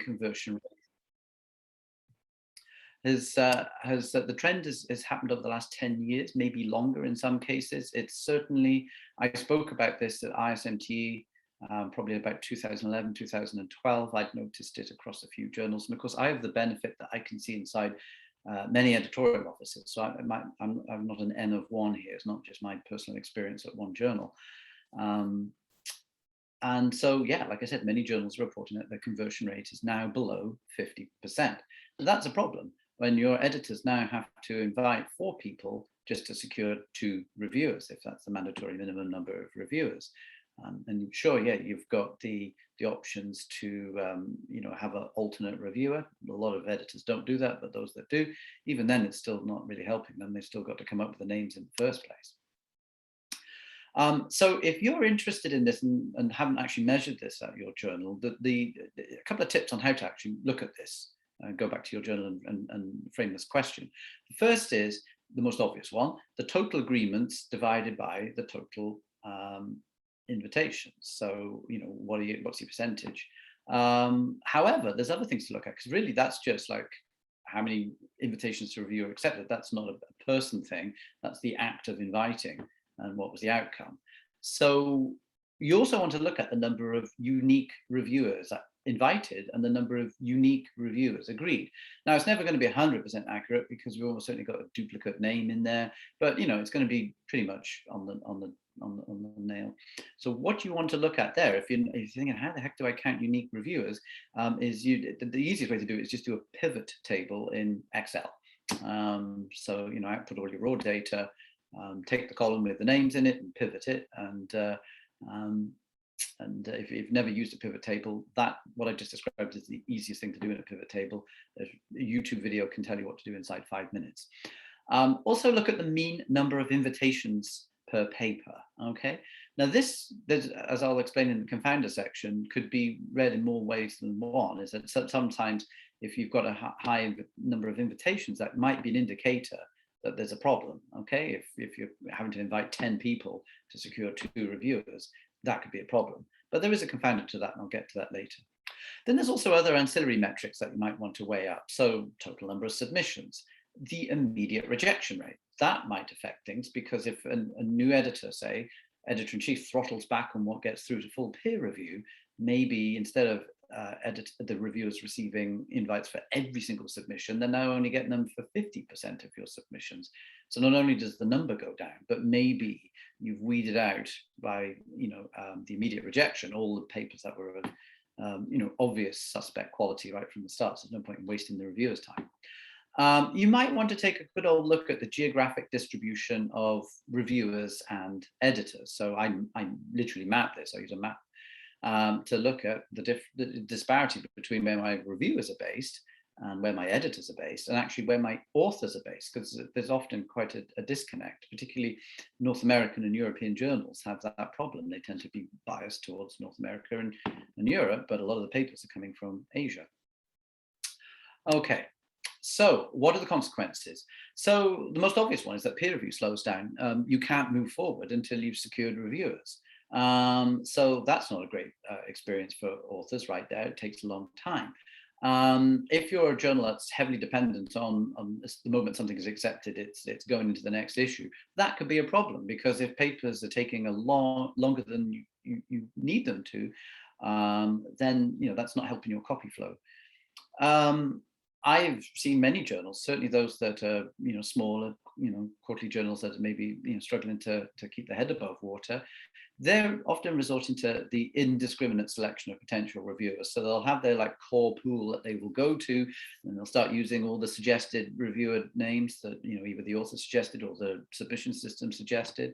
conversion the trend has happened over the last 10 years, maybe longer in some cases. It's certainly, I spoke about this at ISMTE probably about 2011, 2012. I'd noticed it across a few journals. And of course, I have the benefit that I can see inside many editorial offices. So I'm not an N of one here. It's not just my personal experience at one journal. And so, yeah, like I said, many journals are reporting that the conversion rate is now below 50%. So that's a problem when your editors now have to invite 4 people just to secure 2 reviewers, if that's the mandatory minimum number of reviewers. And sure, yeah, you've got the options to have an alternate reviewer. A lot of editors don't do that, but those that do, even then, it's still not really helping them. They've still got to come up with the names in the first place. So if you're interested in this and haven't actually measured this at your journal, a couple of tips on how to actually look at this, go back to your journal and frame this question. The first is the most obvious one: the total agreements divided by the total invitations. So, what's your percentage? However, there's other things to look at, because really that's just like how many invitations to review are accepted. That's not a person thing. That's the act of inviting and what was the outcome. So you also want to look at the number of unique reviewers invited and the number of unique reviewers agreed. Now, it's never going to be 100% accurate, because we've almost certainly got a duplicate name in there, but it's going to be pretty much on the nail. So what you want to look at there, if you're thinking, how the heck do I count unique reviewers, is the easiest way to do it is just do a pivot table in Excel. So output all your raw data, take the column with the names in it and pivot it. And if you've never used a pivot table, what I just described is the easiest thing to do in a pivot table. A YouTube video can tell you what to do inside 5 minutes. Also look at the mean number of invitations per paper. Okay. Now this, as I'll explain in the confounder section, could be read in more ways than one. Is that sometimes if you've got a high number of invitations, that might be an indicator that there's a problem. Okay. If you're having to invite 10 people to secure 2 reviewers, that could be a problem. But there is a confounder to that, and I'll get to that later. Then there's also other ancillary metrics that you might want to weigh up. So total number of submissions, the immediate rejection rate. That might affect things, because if a new editor, say, editor-in-chief, throttles back on what gets through to full peer review, maybe instead of the reviewers receiving invites for every single submission, they're now only getting them for 50% of your submissions. So not only does the number go down, but maybe you've weeded out by the immediate rejection all the papers that were of obvious suspect quality right from the start. So there's no point in wasting the reviewer's time. You might want to take a good old look at the geographic distribution of reviewers and editors. So I literally map this. I use a map to look at the disparity between where my reviewers are based and where my editors are based, and actually where my authors are based, because there's often quite a disconnect. Particularly North American and European journals have that problem. They tend to be biased towards North America and Europe, but a lot of the papers are coming from Asia. Okay. So what are the consequences? So the most obvious one is that peer review slows down. You can't move forward until you've secured reviewers. So that's not a great experience for authors right there. It takes a long time. If you're a journal that's heavily dependent on the moment something is accepted, it's going into the next issue, that could be a problem, because if papers are taking longer than you need them to, then that's not helping your copy flow. I've seen many journals, certainly those that are smaller, quarterly journals that are maybe struggling to keep their head above water. They're often resorting to the indiscriminate selection of potential reviewers. So they'll have their core pool that they will go to, and they'll start using all the suggested reviewer names that either the author suggested or the submission system suggested.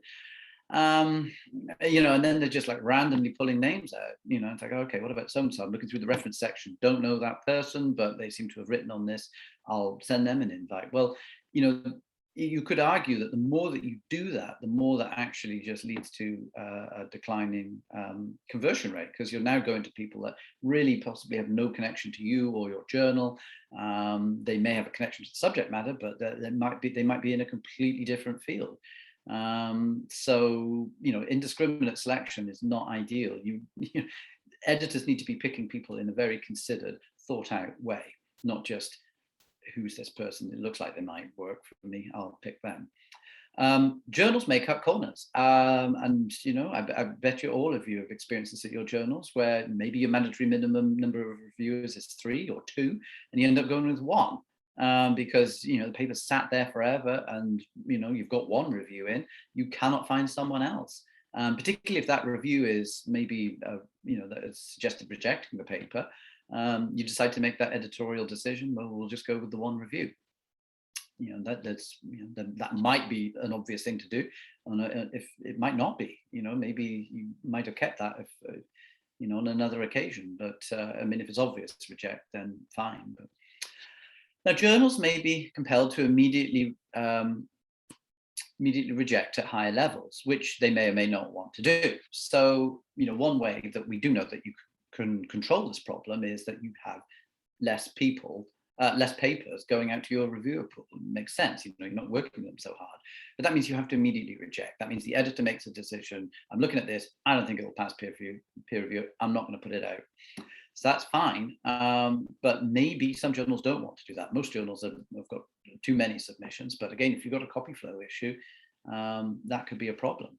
And then they're just randomly pulling names out. It's like, okay, what about so-and-so? I'm looking through the reference section, don't know that person, but they seem to have written on this. I'll send them an invite. Well, you could argue that the more that you do that, the more that actually just leads to a declining conversion rate, because you're now going to people that really possibly have no connection to you or your journal. They may have a connection to the subject matter, but they might be in a completely different field. So indiscriminate selection is not ideal. Editors need to be picking people in a very considered, thought out way, not just who's this person, it looks like they might work for me, I'll pick them. Journals may cut corners, and I bet you all of you have experienced this at your journals, where maybe your mandatory minimum number of reviewers is 3 or 2, and you end up going with 1, because the paper sat there forever, and you've got 1 review in, you cannot find someone else. Particularly if that review is maybe that has suggested rejecting the paper, you decide to make that editorial decision. Well, we'll just go with the 1 review. That might be an obvious thing to do, and if it might not be, maybe you might have kept that if on another occasion. But I mean, if it's obvious to reject, then fine. But now journals may be compelled to immediately reject at higher levels, which they may or may not want to do. So one way that we do know that you can control this problem is that you have less papers going out to your reviewer pool. It makes sense, you're not working them so hard. But that means you have to immediately reject. That means the editor makes a decision. I'm looking at this, I don't think it will pass peer review. I'm not going to put it out. So that's fine. But maybe some journals don't want to do that. Most journals have got too many submissions. But again, if you've got a copy flow issue, that could be a problem.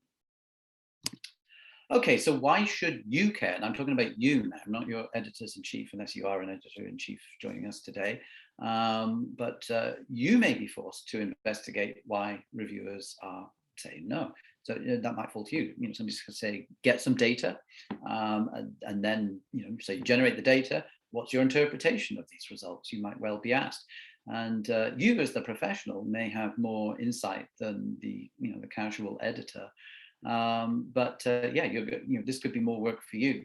Okay, so why should you care? And I'm talking about you now, not your editors-in-chief, unless you are an editor-in-chief joining us today. But you may be forced to investigate why reviewers are saying no. So that might fall to you. Somebody's going to say, get some data, and then say, generate the data. What's your interpretation of these results? You might well be asked. And you, as the professional, may have more insight than the the casual editor. Yeah, this could be more work for you.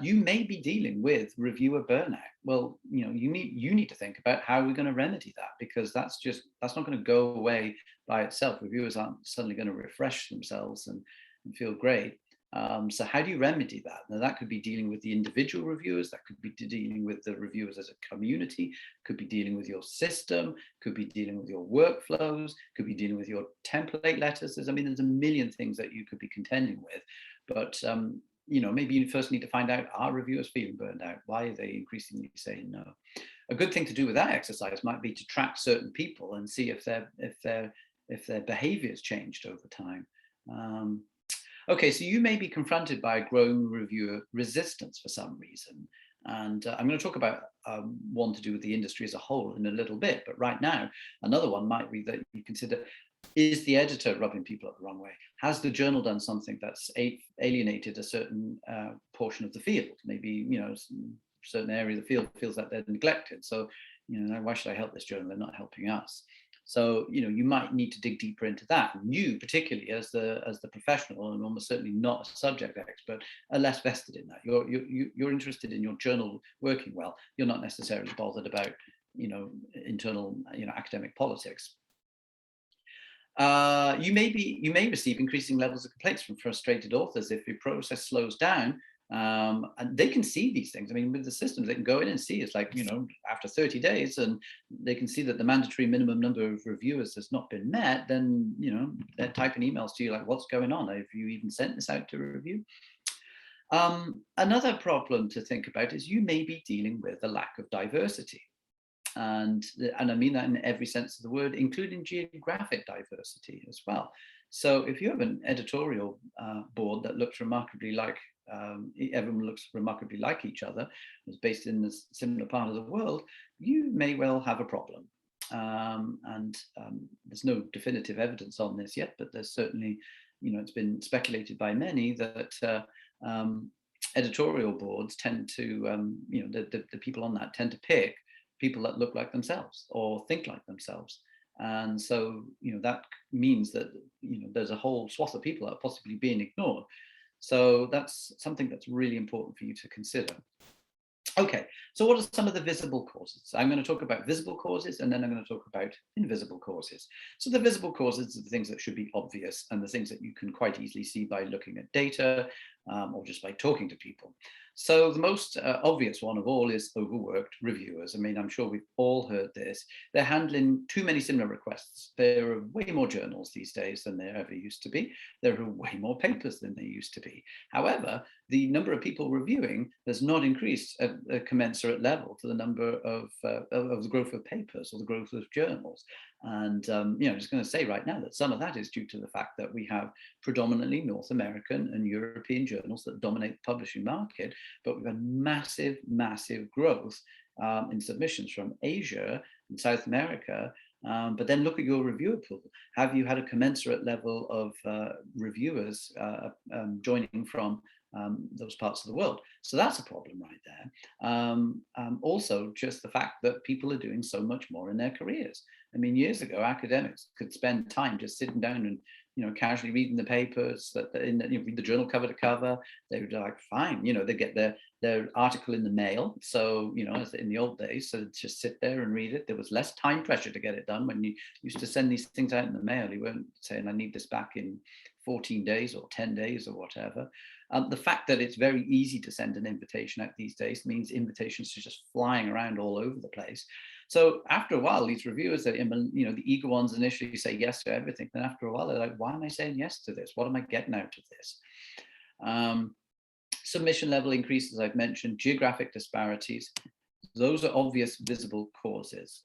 You may be dealing with reviewer burnout. Well, you need to think about how we're going to remedy that, because that's not going to go away by itself. Reviewers aren't suddenly going to refresh themselves and feel great. So how do you remedy that? Now, that could be dealing with the individual reviewers, that could be dealing with the reviewers as a community, could be dealing with your system, could be dealing with your workflows, could be dealing with your template letters. There's a million things that you could be contending with. But maybe you first need to find out, are reviewers feeling burned out? Why are they increasingly saying no? A good thing to do with that exercise might be to track certain people and see if their behavior has changed over time. Okay, so you may be confronted by a growing reviewer resistance for some reason. And I'm going to talk about one to do with the industry as a whole in a little bit. But right now, another one might be that you consider, is the editor rubbing people up the wrong way? Has the journal done something that's alienated a certain portion of the field? Maybe, a certain area of the field feels that they're neglected. So, why should I help this journal? They're not helping us. So, you might need to dig deeper into that. And you, particularly as the professional, and almost certainly not a subject expert, are less vested in that. You're interested in your journal working well. You're not necessarily bothered about, internal, academic politics. You may receive increasing levels of complaints from frustrated authors if your process slows down. And they can see these things. I mean, with the systems, they can go in and see it's like, after 30 days, and they can see that the mandatory minimum number of reviewers has not been met, then, they're typing emails to you like, what's going on? Have you even sent this out to review? Another problem to think about is you may be dealing with a lack of diversity. And I mean that in every sense of the word, including geographic diversity as well. So if you have an editorial board that looks remarkably like, everyone looks remarkably like each other, is based in a similar part of the world, you may well have a problem. There's no definitive evidence on this yet, but there's certainly, it's been speculated by many that editorial boards tend to, the people on that tend to pick people that look like themselves or think like themselves. And so, that means that, there's a whole swath of people that are possibly being ignored. So that's something that's really important for you to consider. Okay, so what are some of the visible causes? I'm going to talk about visible causes, and then I'm going to talk about invisible causes. So the visible causes are the things that should be obvious, and the things that you can quite easily see by looking at data, or just by talking to people. So the most obvious one of all is overworked reviewers. I mean, I'm sure we've all heard this. They're handling too many similar requests. There are way more journals these days than there ever used to be. There are way more papers than there used to be. However, the number of people reviewing has not increased at a commensurate level to the number of the growth of papers or the growth of journals. And I'm just going to say right now that some of that is due to the fact that we have predominantly North American and European journals that dominate the publishing market, but we've had massive, massive growth in submissions from Asia and South America. But then look at your reviewer pool. Have you had a commensurate level of reviewers joining from those parts of the world? So that's a problem right there. Also, just the fact that people are doing so much more in their careers. I mean, years ago, academics could spend time just sitting down and casually reading the papers that read the journal cover to cover. They would like, fine, they get their article in the mail. So, as in the old days, so just sit there and read it. There was less time pressure to get it done. When you used to send these things out in the mail, you weren't saying, I need this back in 14 days or 10 days or whatever. The fact that it's very easy to send an invitation out these days means invitations are just flying around all over the place. So after a while, these reviewers, the eager ones initially say yes to everything. Then after a while, they're like, why am I saying yes to this? What am I getting out of this? Submission level increases, I've mentioned, geographic disparities. Those are obvious visible causes.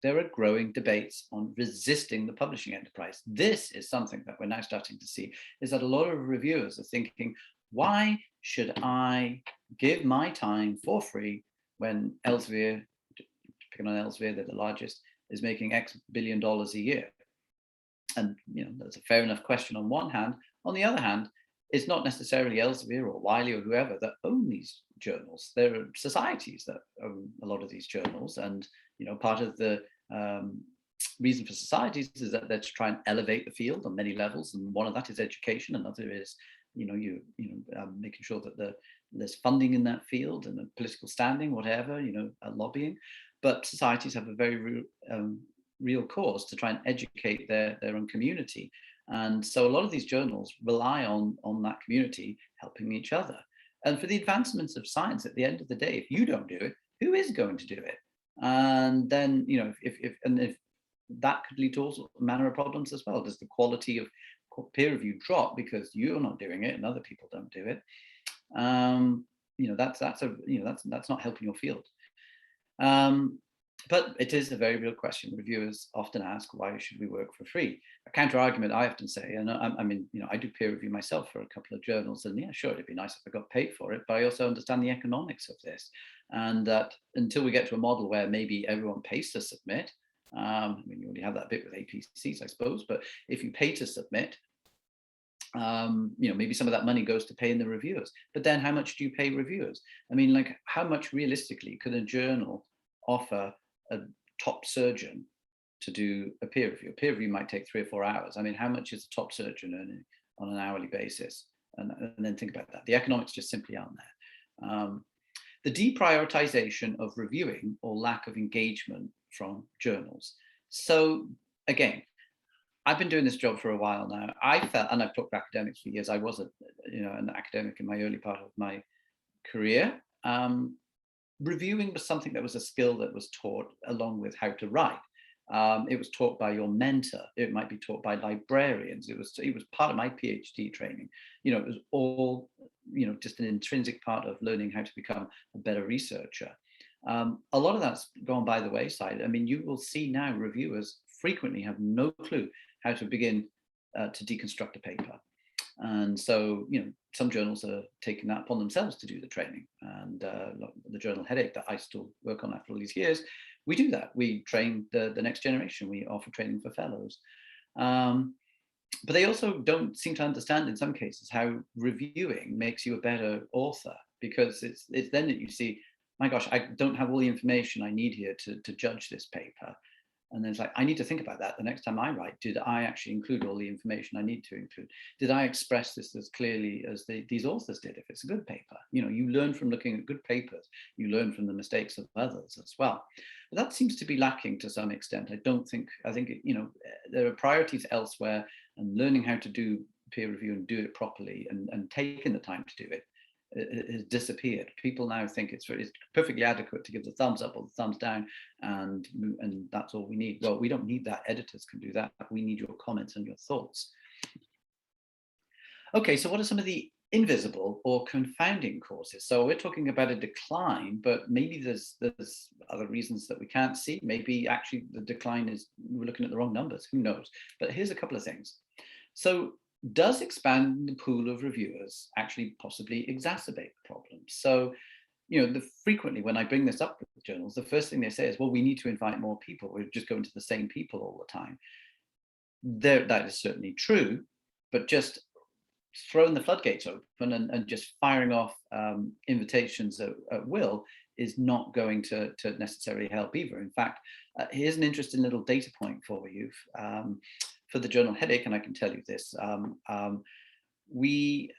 There are growing debates on resisting the publishing enterprise. This is something that we're now starting to see, is that a lot of reviewers are thinking, why should I give my time for free when Elsevier, picking on Elsevier, they're the largest, is making X billion dollars a year? And that's a fair enough question on one hand. On the other hand, it's not necessarily Elsevier or Wiley or whoever that own these journals. There are societies that own a lot of these journals, and part of the reason for societies is that they're to try and elevate the field on many levels, and one of that is education. Another is making sure that there's funding in that field and a political standing, whatever, lobbying. But societies have a very real cause to try and educate their own community. And so a lot of these journals rely on that community helping each other. And for the advancements of science, at the end of the day, if you don't do it, who is going to do it? And then, if that could lead to all manner of problems as well. Does the quality of peer review drop because you're not doing it and other people don't do it? That's not helping your field. But it is a very real question. Reviewers often ask, why should we work for free? A counter argument I often say, and I do peer review myself for a couple of journals, and yeah, sure, it'd be nice if I got paid for it, but I also understand the economics of this. And that until we get to a model where maybe everyone pays to submit, you already have that bit with APCs, I suppose, but if you pay to submit, maybe some of that money goes to paying the reviewers. But then how much do you pay reviewers? I mean, like, how much realistically could a journal offer a top surgeon to do a peer review? A peer review might take 3 or 4 hours. I mean, how much is a top surgeon earning on an hourly basis? And then think about that. The economics just simply aren't there. The deprioritization of reviewing or lack of engagement from journals. So again, I've been doing this job for a while now. I felt, and I've talked to academics for years, I was an academic in my early part of my career. Reviewing was something that was a skill that was taught along with how to write. It was taught by your mentor. It might be taught by librarians. It was part of my PhD training. It was all, just an intrinsic part of learning how to become a better researcher. A lot of that's gone by the wayside. I mean, you will see now reviewers frequently have no clue how to begin to deconstruct a paper. And so, some journals are taking that upon themselves to do the training. And the journal Headache that I still work on after all these years, we do that. We train the next generation. We offer training for fellows. But they also don't seem to understand in some cases how reviewing makes you a better author, because it's then that you see, my gosh, I don't have all the information I need here to judge this paper. And then it's like, I need to think about that the next time I write. Did I actually include all the information I need to include? Did I express this as clearly as these authors did? If it's a good paper, you learn from looking at good papers. You learn from the mistakes of others as well. But that seems to be lacking to some extent. I think there are priorities elsewhere, and learning how to do peer review and do it properly and taking the time to do it has disappeared. People now think it's perfectly adequate to give the thumbs up or the thumbs down, and that's all we need. Well, we don't need that. Editors can do that. We need your comments and your thoughts. Okay, so what are some of the invisible or confounding causes? So we're talking about a decline, but maybe there's other reasons that we can't see. Maybe actually the decline is, we're looking at the wrong numbers, who knows? But here's a couple of things. So does expanding the pool of reviewers actually possibly exacerbate the problem? So, you know, frequently when I bring this up with journals, the first thing they say is, well, we need to invite more people. We're just going to the same people all the time. That is certainly true, but just throwing the floodgates open and just firing off invitations at will is not going to necessarily help either. In fact, here's an interesting little data point for you for the journal Headache, and I can tell you this. We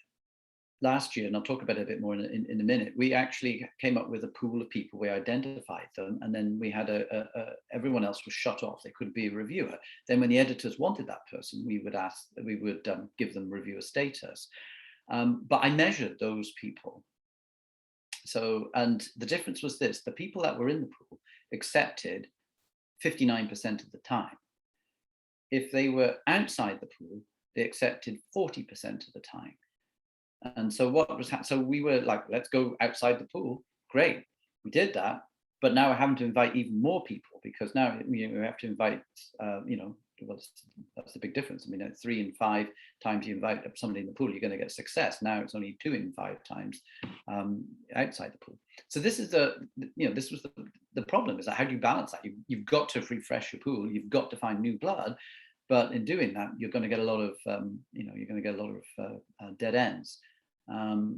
last year, and I'll talk about it a bit more in a minute, we actually came up with a pool of people. We identified them, and then we had everyone else was shut off. They couldn't be a reviewer. Then when the editors wanted that person, we would give them reviewer status. But I measured those people. So, and the difference was this: the people that were in the pool accepted 59% of the time. If they were outside the pool, they accepted 40% of the time. And so what was so we were like, let's go outside the pool. Great, we did that, but now we're having to invite even more people, because now we have to invite, well, that's the big difference. I mean, at 3 and 5 times you invite somebody in the pool, you're going to get success. Now it's only 2 and 5 times outside the pool. So this is this was the problem, is that how do you balance that? You've got to refresh your pool. You've got to find new blood. But in doing that, you're going to get a lot of dead ends.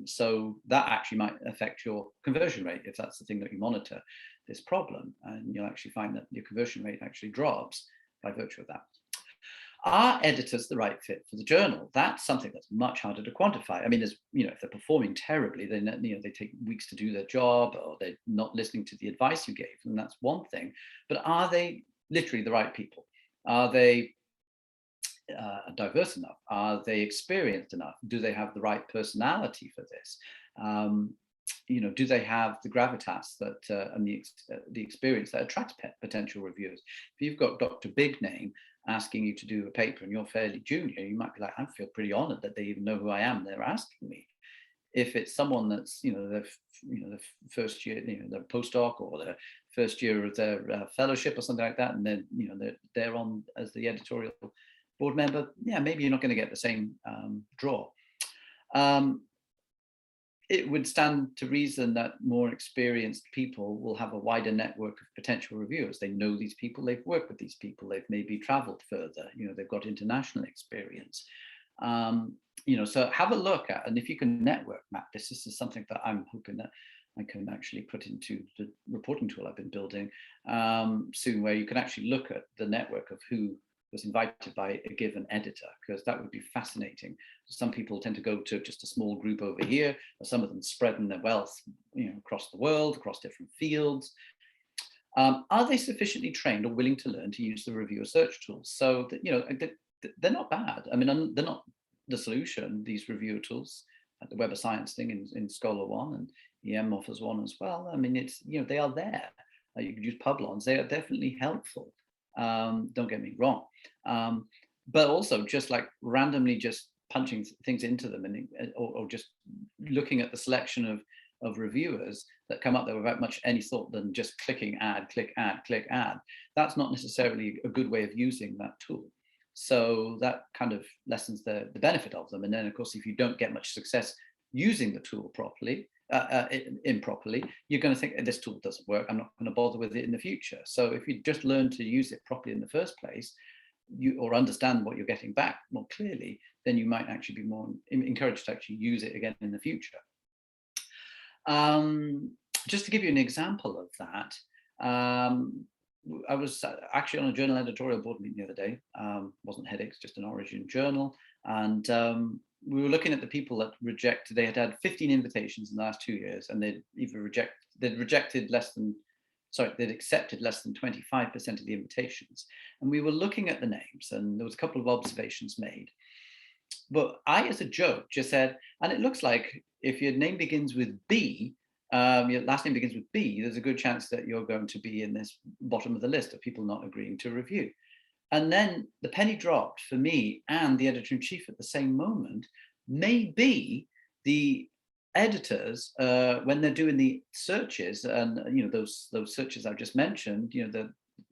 So that actually might affect your conversion rate if that's the thing that you monitor, this problem, and you'll actually find that your conversion rate actually drops by virtue of that. Are editors the right fit for the journal? That's something that's much harder to quantify. I mean, if they're performing terribly, then they take weeks to do their job, or they're not listening to the advice you gave them. That's one thing. But are they literally the right people? Are they diverse enough? Are they experienced enough? Do they have the right personality for this? Do they have the gravitas that and the experience that attracts potential reviewers? If you've got Dr. Big Name asking you to do a paper and you're fairly junior, you might be like, I feel pretty honored that they even know who I am. They're asking me. If it's someone that's the first year, their postdoc or the first year of their fellowship or something like that, and then they're on as the editorial board member, maybe you're not going to get the same draw. It would stand to reason that more experienced people will have a wider network of potential reviewers. They know these people, they've worked with these people, they've maybe traveled further, they've got international experience. So have a look at, and if you can network map this is something that I'm hoping that I can actually put into the reporting tool I've been building soon, where you can actually look at the network of who was invited by a given editor, because that would be fascinating. Some people tend to go to just a small group over here, or some of them spreading their wealth across the world, across different fields. Are they sufficiently trained or willing to learn to use the reviewer search tools? So that, they're not bad. I mean, they're not the solution, these reviewer tools, like the Web of Science thing in Scholar One, and EM offers one as well. I mean, it's they are there. You could use Publons. They are definitely helpful. Don't get me wrong, but also just like randomly just punching things into them, or just looking at the selection of reviewers that come up there without much any thought than just clicking add, click add, click add. That's not necessarily a good way of using that tool. So that kind of lessens the benefit of them. And then, of course, if you don't get much success using the tool properly, improperly, you're going to think, this tool doesn't work, I'm not going to bother with it in the future. So if you just learn to use it properly in the first place, or understand what you're getting back more clearly, then you might actually be more encouraged to actually use it again in the future. Just to give you an example of that, I was actually on a journal editorial board meeting the other day. Wasn't Headaches, just an Origin journal, and we were looking at the people that rejected. They had had 15 invitations in the last 2 years, and they'd accepted less than 25% of the invitations. And we were looking at the names, and there was a couple of observations made. but I, as a joke, just said, and it looks like if your name begins with B, your last name begins with B, there's a good chance that you're going to be in this bottom of the list of people not agreeing to review. And then the penny dropped for me and the editor-in-chief at the same moment. Maybe the editors, when they're doing the searches, and those searches I've just mentioned, the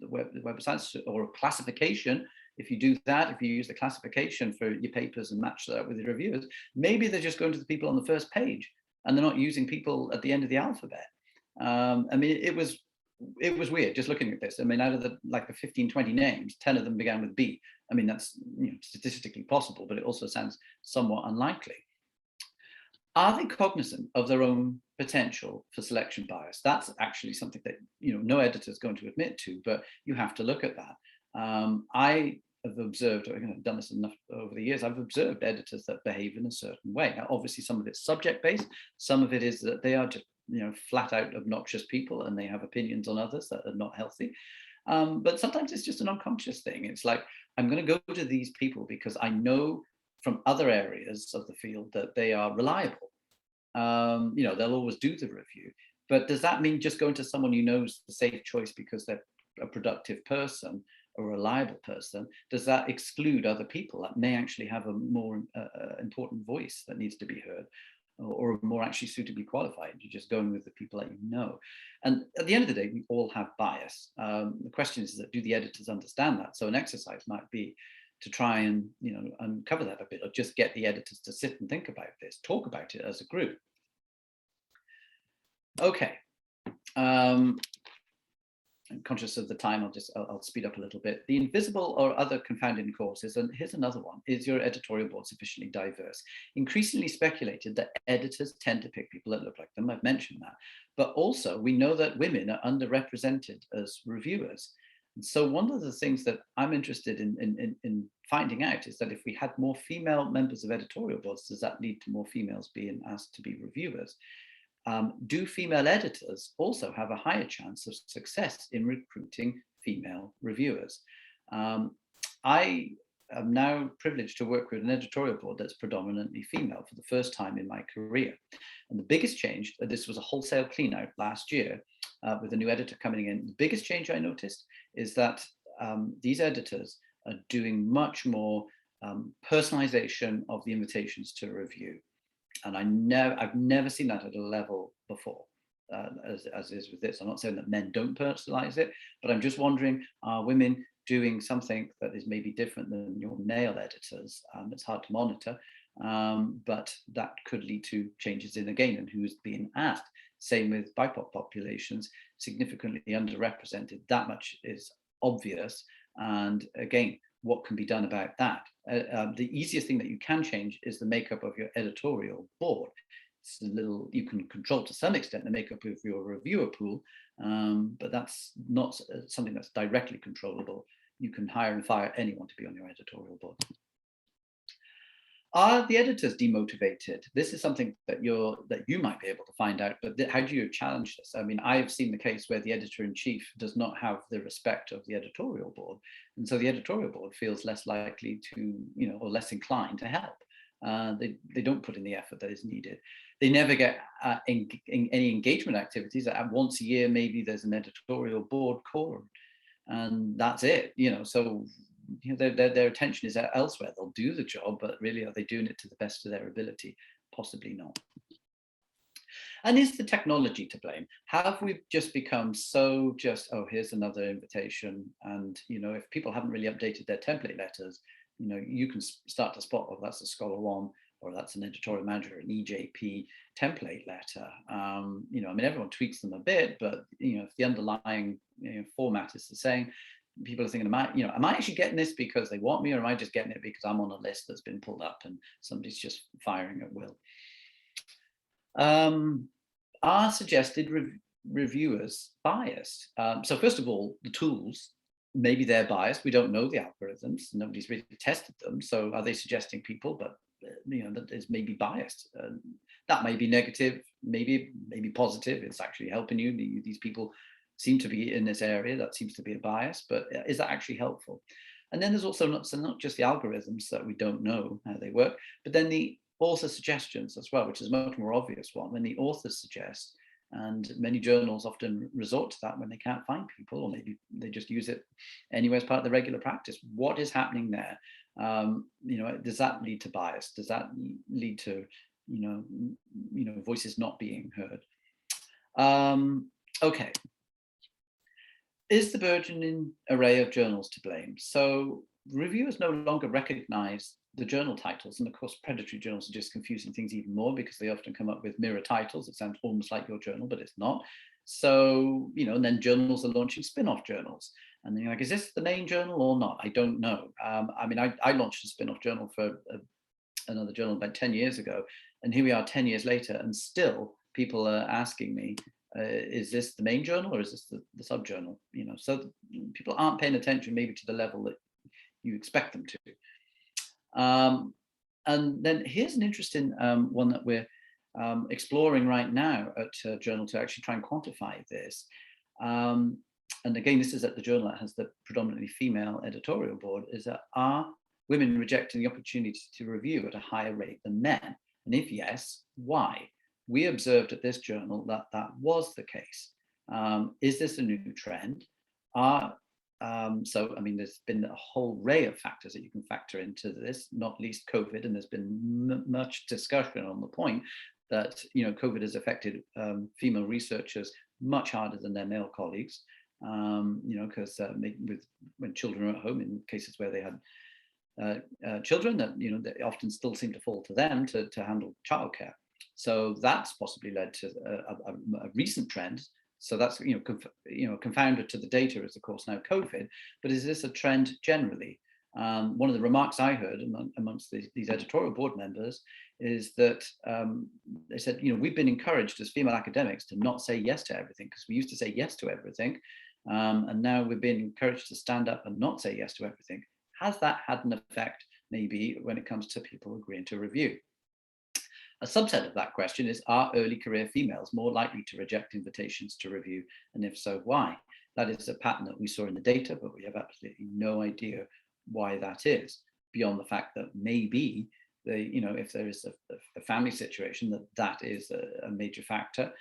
web of science or classification, if you do that, if you use the classification for your papers and match that with your reviewers, maybe they're just going to the people on the first page and they're not using people at the end of the alphabet. I mean, it was weird just looking at this. I mean, out of the 15, 20 names, 10 of them began with B. I mean, that's statistically possible, but it also sounds somewhat unlikely. Are they cognizant of their own potential for selection bias? That's actually something that no editor is going to admit to, but you have to look at that. I have observed, I've done this enough over the years, I've observed editors that behave in a certain way. Now, obviously, some of it's subject-based, some of it is that they are just flat out obnoxious people and they have opinions on others that are not healthy. But sometimes it's just an unconscious thing. It's like, I'm going to go to these people because I know from other areas of the field that they are reliable. They'll always do the review. But does that mean just going to someone you know is the safe choice because they're a productive person, a reliable person? Does that exclude other people that may actually have a more important voice that needs to be heard, or more actually suitably qualified? You're just going with the people that you know. And at the end of the day, we all have bias. The question is that do the editors understand that? So an exercise might be to try and uncover that a bit, or just get the editors to sit and think about this, talk about it as a group. Okay. I'm conscious of the time, I'll speed up a little bit. The invisible or other confounding causes, and here's another one: is your editorial board sufficiently diverse? Increasingly speculated that editors tend to pick people that look like them. I've mentioned that. But also, we know that women are underrepresented as reviewers. And so one of the things that I'm interested in finding out is that if we had more female members of editorial boards, does that lead to more females being asked to be reviewers? Do female editors also have a higher chance of success in recruiting female reviewers? I am now privileged to work with an editorial board that's predominantly female for the first time in my career. And the biggest change, this was a wholesale clean out last year with a new editor coming in. The biggest change I noticed is that these editors are doing much more personalization of the invitations to review. And I've never seen that at a level before, as is with this. I'm not saying that men don't personalize it, but I'm just wondering, are women doing something that is maybe different than your male editors? It's hard to monitor, but that could lead to changes in, again, and who's being asked. Same with BIPOC populations, significantly underrepresented. That much is obvious. And again, what can be done about that? The easiest thing that you can change is the makeup of your editorial board. It's a little, you can control to some extent the makeup of your reviewer pool, but that's not something that's directly controllable. You can hire and fire anyone to be on your editorial board. Are the editors demotivated? This is something that you might be able to find out, but how do you challenge this? I mean, I've seen the case where the editor-in-chief does not have the respect of the editorial board, and so the editorial board feels less likely to, or less inclined to help. They don't put in the effort that is needed. They never get any engagement activities. Once a year, maybe there's an editorial board call, and that's it. So their attention is elsewhere. They'll do the job, but really, are they doing it to the best of their ability? Possibly not. And is the technology to blame? Have we just become so oh, here's another invitation, and if people haven't really updated their template letters, you can start to spot, oh, that's a Scholar One, or that's an editorial manager, an EJP template letter. I mean, everyone tweaks them a bit, but if the underlying format is the same, people are thinking, am I actually getting this because they want me, or am I just getting it because I'm on a list that's been pulled up and somebody's just firing at will? Are suggested reviewers biased? So first of all, the tools, maybe they're biased. We don't know the algorithms. Nobody's really tested them. So are they suggesting people, but that is maybe biased? That may be negative, maybe positive. It's actually helping you. These people seem to be in this area. That seems to be a bias, but is that actually helpful? And then there's also not just the algorithms that we don't know how they work, but then the author suggestions as well, which is a much more obvious one. When the authors suggest, and many journals often resort to that when they can't find people, or maybe they just use it anyway as part of the regular practice. What is happening there? Does that lead to bias? Does that lead to voices not being heard? Okay. Is the burgeoning array of journals to blame? So reviewers no longer recognize the journal titles, and of course predatory journals are just confusing things even more because they often come up with mirror titles. It sounds almost like your journal, but it's not. So, and then journals are launching spin-off journals, and then you're like, is this the main journal or not? I don't know. I launched a spin-off journal for another journal about 10 years ago, and here we are 10 years later, and still people are asking me, is this the main journal or is this the sub-journal? So people aren't paying attention maybe to the level that you expect them to. And then here's an interesting one that we're exploring right now at Journal to actually try and quantify this. And again, this is at the journal that has the predominantly female editorial board, is that are women rejecting the opportunity to review at a higher rate than men? And if yes, why? We observed at this journal that that was the case. Is this a new trend? There's been a whole array of factors that you can factor into this, not least COVID, and there's been much discussion on the point that COVID has affected female researchers much harder than their male colleagues. Because when children are at home, in cases where they had children, that they often still seem to fall to them to handle childcare. So that's possibly led to a recent trend. So that's confounded to the data is of course now COVID. But is this a trend generally? One of the remarks I heard amongst these editorial board members is that they said, we've been encouraged as female academics to not say yes to everything, because we used to say yes to everything. And now we've been encouraged to stand up and not say yes to everything. Has that had an effect maybe when it comes to people agreeing to review? A subset of that question is, are early career females more likely to reject invitations to review? And if so, why? That is a pattern that we saw in the data, but we have absolutely no idea why that is, beyond the fact that maybe if there is a family situation, that is a major factor.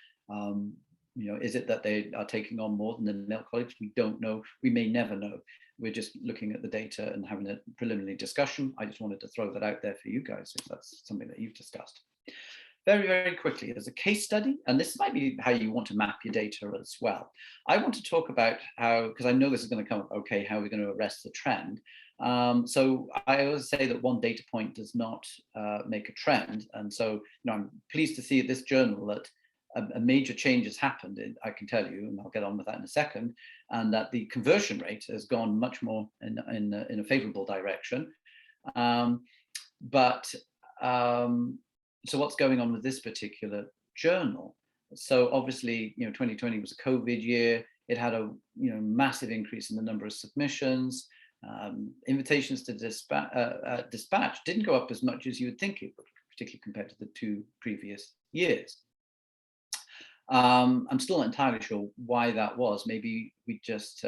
Is it that they are taking on more than the male colleagues? We don't know. We may never know. We're just looking at the data and having a preliminary discussion. I just wanted to throw that out there for you guys, if that's something that you've discussed. Very, very quickly, there's a case study, and this might be how you want to map your data as well. I want to talk about how, because I know this is going to come up, okay, how are we going to arrest the trend? So I always say that one data point does not make a trend. And so I'm pleased to see at this journal that a major change has happened, I can tell you, and I'll get on with that in a second, and that the conversion rate has gone much more in a favorable direction. So what's going on with this particular journal? So obviously, 2020 was a COVID year. It had a massive increase in the number of submissions. Invitations to dispatch didn't go up as much as you would think it would, particularly compared to the 2 previous years. I'm still not entirely sure why that was. Maybe we just,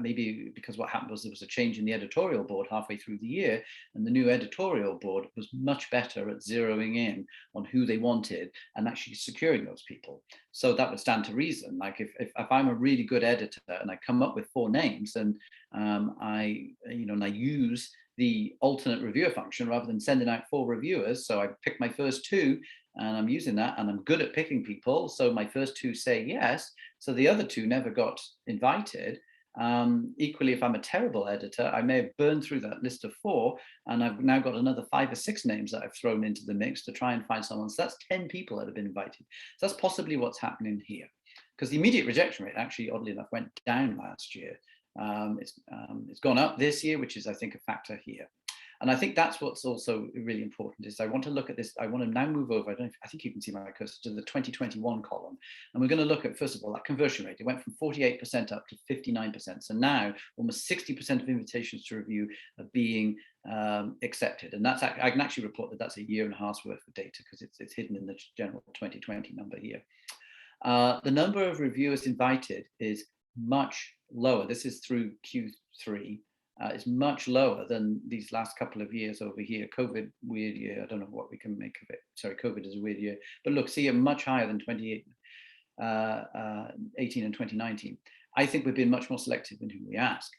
maybe because what happened was there was a change in the editorial board halfway through the year, and the new editorial board was much better at zeroing in on who they wanted and actually securing those people. So that would stand to reason. Like if I'm a really good editor and I come up with 4 names and I use the alternate reviewer function rather than sending out 4 reviewers. So I pick my first 2 and I'm using that, and I'm good at picking people. So my first 2 say yes. So the other 2 never got invited. Equally, if I'm a terrible editor, I may have burned through that list of 4, and I've now got another 5 or 6 names that I've thrown into the mix to try and find someone. So that's 10 people that have been invited. So that's possibly what's happening here, because the immediate rejection rate actually, oddly enough, went down last year. It's gone up this year, which is, I think, a factor here. And I think that's what's also really important is I want to look at this. I want to now move over. I think you can see my cursor to the 2021 column. And we're going to look at, first of all, that conversion rate. It went from 48% up to 59%. So now almost 60% of invitations to review are being accepted. And that's, I can actually report that that's a year and a half's worth of data because it's hidden in the general 2020 number here. The number of reviewers invited is much lower. This is through Q3. is much lower than these last couple of years over here. COVID, weird year. I don't know what we can make of it. Sorry, COVID is a weird year. But look, see, much higher than 2018 and 2019. I think we've been much more selective in who we ask.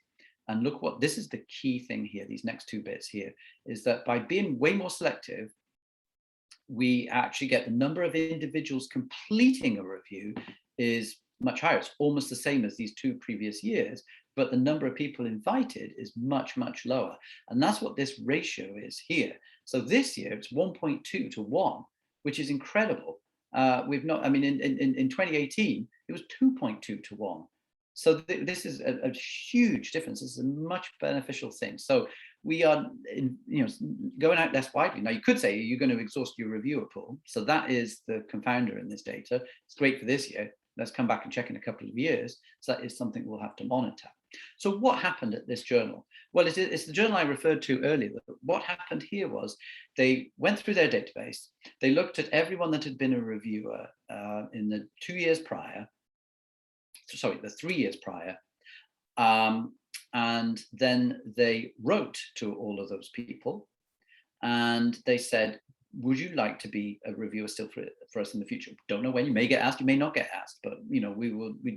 And look what, this is the key thing here, these next two bits here, is that by being way more selective, we actually get the number of individuals completing a review is much higher. It's almost the same as these two previous years, but the number of people invited is much, much lower. And that's what this ratio is here. So this year it's 1.2 to 1, which is incredible. We've not, I mean, in 2018, it was 2.2 to 1. So this is a huge difference. This is a much beneficial thing. So we are, going out less widely. Now you could say you're going to exhaust your reviewer pool. So that is the confounder in this data. It's great for this year. Let's come back and check in a couple of years. So that is something we'll have to monitor. So what happened at this journal? Well, it's the journal I referred to earlier. What happened here was they went through their database. They looked at everyone that had been a reviewer in the 2 years prior. Sorry, the 3 years prior. And then they wrote to all of those people and they said, would you like to be a reviewer still for us in the future? Don't know when, you may get asked, you may not get asked, but we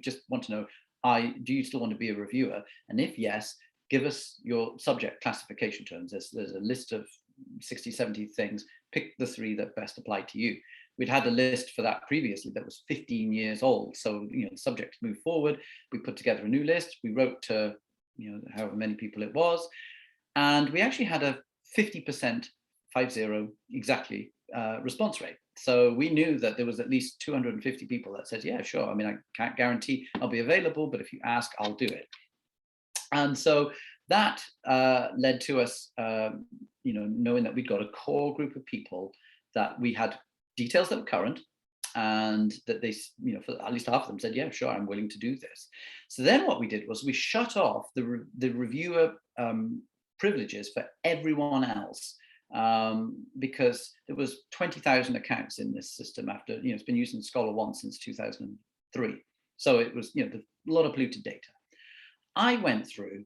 just want to know, do you still want to be a reviewer? And if yes, give us your subject classification terms. There's a list of 60, 70 things, pick the 3 that best apply to you. We'd had a list for that previously that was 15 years old. So, the subjects moved forward. We put together a new list. We wrote to, however many people it was. And we actually had a 50%, 50 exactly, response rate. So we knew that there was at least 250 people that said, yeah, sure. I mean, I can't guarantee I'll be available, but if you ask, I'll do it. And so that led to us, knowing that we'd got a core group of people that we had details that were current, and that they, for at least half of them said, yeah, sure, I'm willing to do this. So then what we did was we shut off the reviewer privileges for everyone else, because there was 20,000 accounts in this system after, it's been used in Scholar One since 2003. So it was, a lot of polluted data. I went through,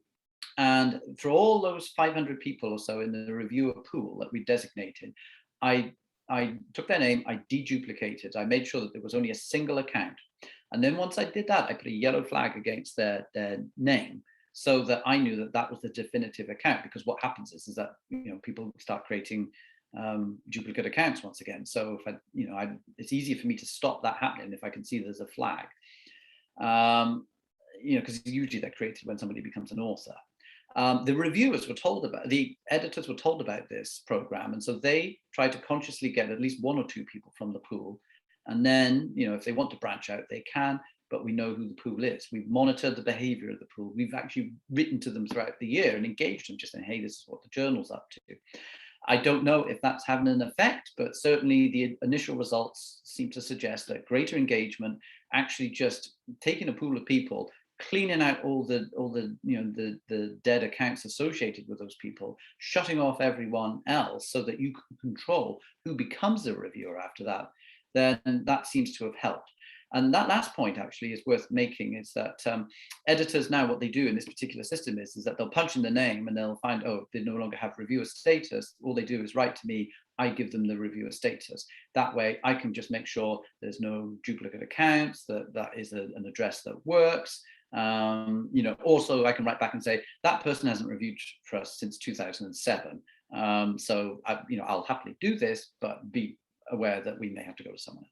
and for all those 500 people or so in the reviewer pool that we designated, I took their name, I deduplicated, I made sure that there was only a single account. And then once I did that, I put a yellow flag against their name so that I knew that that was the definitive account, because what happens is that, people start creating duplicate accounts once again. So if it's easier for me to stop that happening if I can see there's a flag. Because usually they're created when somebody becomes an author. The reviewers were told about, the editors were told about this program, and so they tried to consciously get at least 1 or 2 people from the pool. And then, if they want to branch out, they can, but we know who the pool is. We've monitored the behavior of the pool. We've actually written to them throughout the year and engaged them, just saying, hey, this is what the journal's up to. I don't know if that's having an effect, but certainly the initial results seem to suggest that greater engagement, actually just taking a pool of people, cleaning out all the dead accounts associated with those people, shutting off everyone else so that you can control who becomes a reviewer after that, then that seems to have helped. And that last point actually is worth making, is that editors now, what they do in this particular system is that they'll punch in the name and they'll find, oh, they no longer have reviewer status. All they do is write to me, I give them the reviewer status. That way I can just make sure there's no duplicate accounts, that is an address that works. Also I can write back and say that person hasn't reviewed for us since 2007. So I'll happily do this, but be aware that we may have to go to someone else.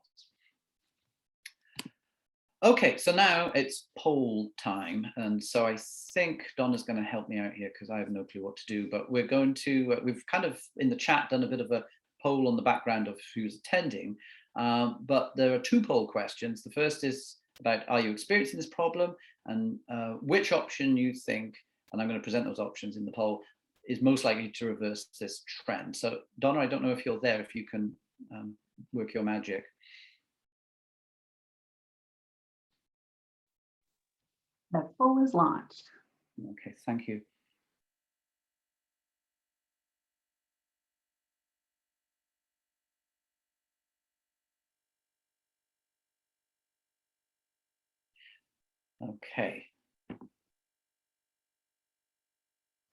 Okay, so now it's poll time. And so I think Donna's going to help me out here because I have no clue what to do, but we're going to, we've kind of in the chat done a bit of a poll on the background of who's attending, but there are 2 poll questions. The first is about, are you experiencing this problem, and which option you think, and I'm going to present those options in the poll, is most likely to reverse this trend. So Donna, I don't know if you're there, if you can work your magic. The poll is launched. Okay, thank you. Okay.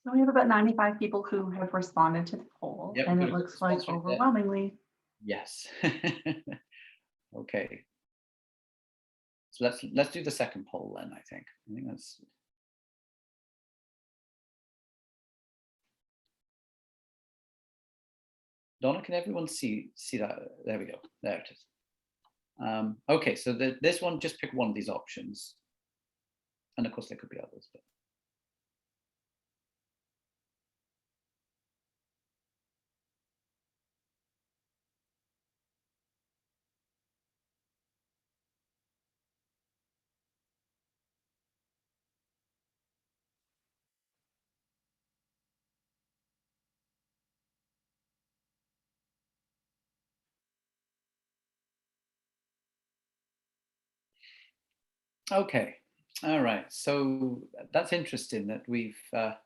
So So we have about 95 people who have responded to the poll, Yep, and good it looks like response right there. overwhelmingly. Yes. Okay. So let's do the second poll then, I think. I think that's Donna, can everyone see that? There we go. There it is. Okay, so this one, just pick one of these options. And of course there could be others, but okay. All right. So that's interesting that we've got